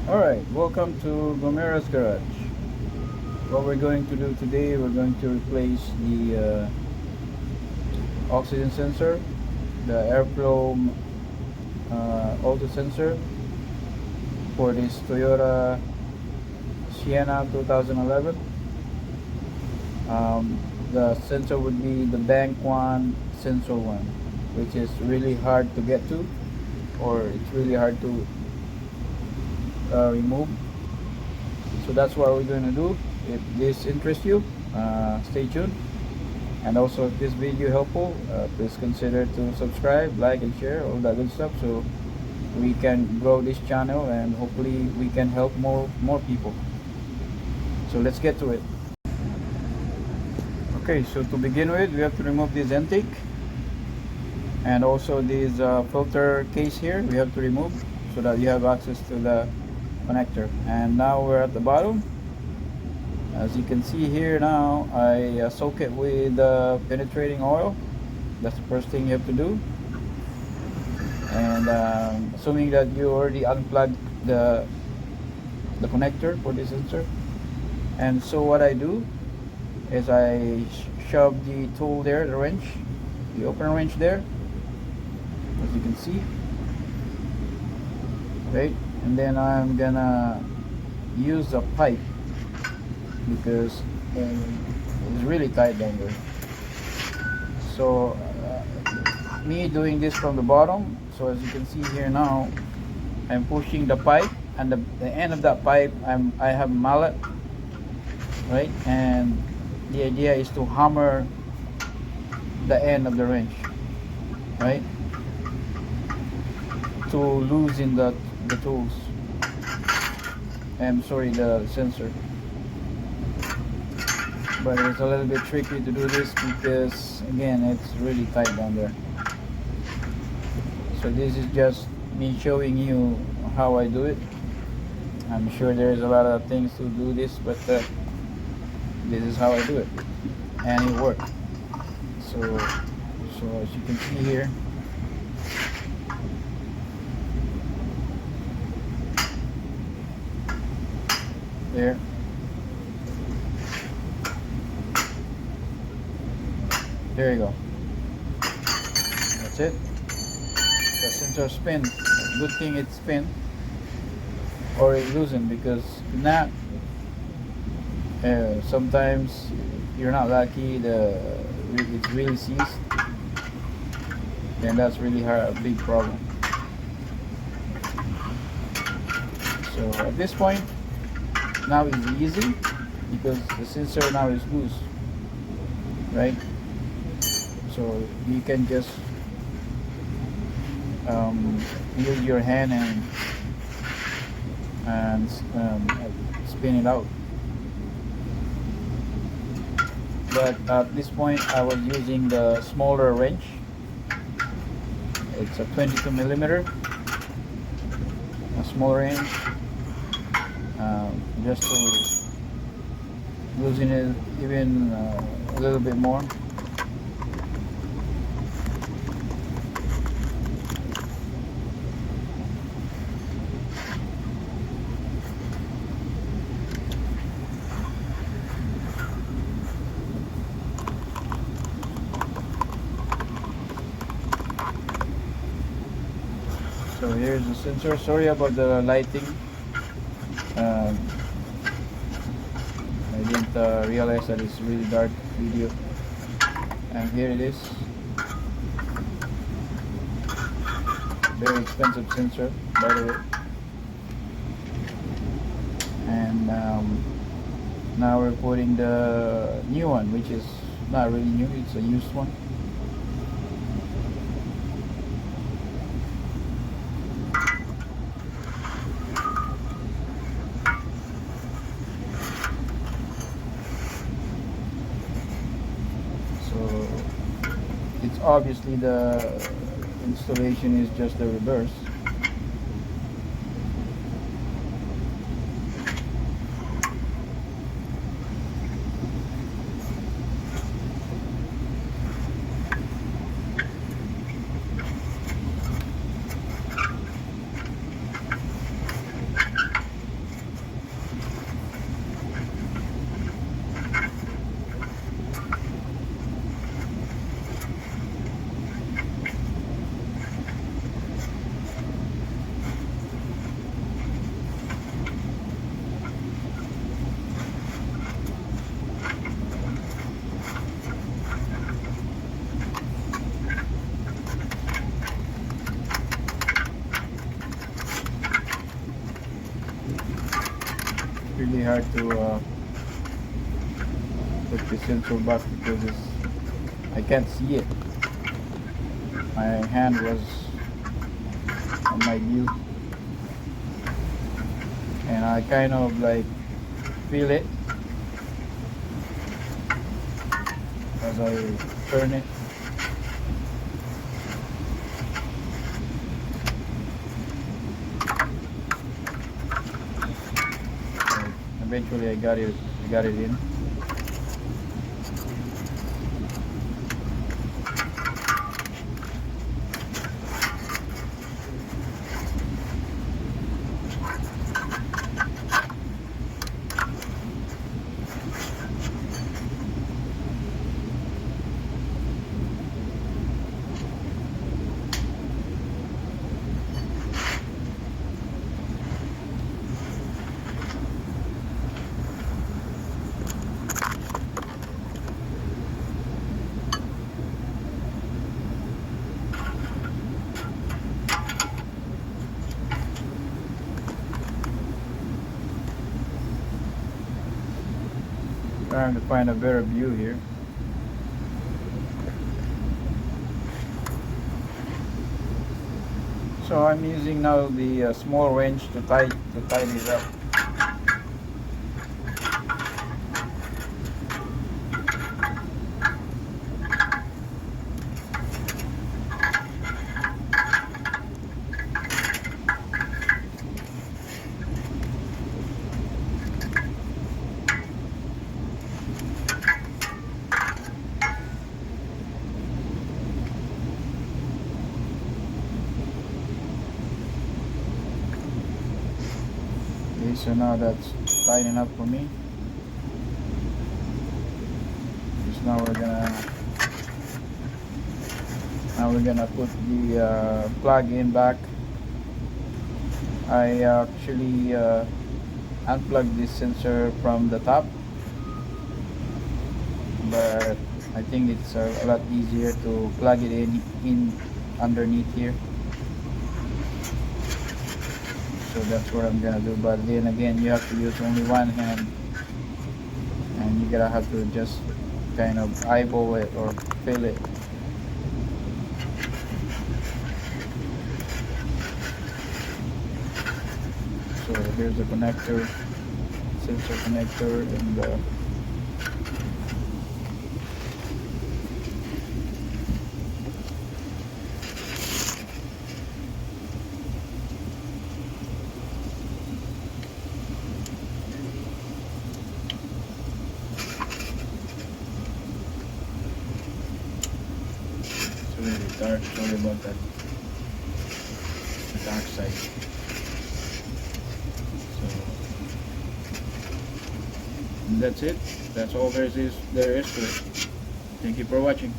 Alright, welcome to Gomera's Garage. What we're going to do today, we're going to replace the oxygen sensor, the airflow auto sensor for this Toyota Sienna 2011. The sensor would be the bank one, sensor one, which is really hard to get to, or it's really hard to remove. So that's what we're going to do. If this interests you, stay tuned. And also, if this video helpful, please consider to subscribe, like, and share all that good stuff, so we can grow this channel and hopefully we can help more people. So let's get to it. Okay, so to begin with, we have to remove this intake, and also this filter case here we have to remove so that you have access to the connector. And now we're at the bottom. As you can see here, now I soak it with penetrating oil. That's the first thing you have to do. And assuming that you already unplugged the connector for this sensor. And so what I do is I shove the tool there, the wrench, the open wrench there, as you can see, right? And then I'm gonna use a pipe because it's really tight down there. So me doing this from the bottom, so as you can see here now, I'm pushing the pipe, and the end of that pipe I have a mallet, right? And the idea is to hammer the end of the wrench, right, to loosen the tools. I'm sorry, the sensor. But it's a little bit tricky to do this because again it's really tight down there. So this is just me showing you how I do it. I'm sure there's a lot of things to do this, but this is how I do it, and it worked. So as you can see here, there, there you go. That's it. The sensor spin. Good thing it spin or it loosened, because if not, sometimes you're not lucky, it's really seized, then that's really hard, a big problem. So at this point now it's easy because the sensor now is loose, right? So you can just use your hand and spin it out. But at this point I was using the smaller wrench. It's a 22 millimeter, a small wrench, just to loosen it even a little bit more. So here's the sensor. Sorry about the lighting. I didn't realize that it's really dark video. And here it is. Very expensive sensor, by the way. And now we're putting the new one, which is not really new, it's a used one. So it's obviously the installation is just the reverse. really hard to put the sensor back because I can't see it. My hand was on my view, and I kind of like feel it as I turn it. Eventually I got it in. Trying to find a better view here. So I'm using now the small wrench to tighten it up. Okay, so now that's tightening up for me. Just now we're gonna put the plug in back. I actually unplugged this sensor from the top, but I think it's a lot easier to plug it in underneath here. So that's what I'm gonna do, but then again you have to use only one hand, and you're gonna have to just kind of eyeball it or feel it. So here's the connector, sensor connector, and it's really dark. Sorry about that. The dark side. So that's it. That's all there is to it. Thank you for watching.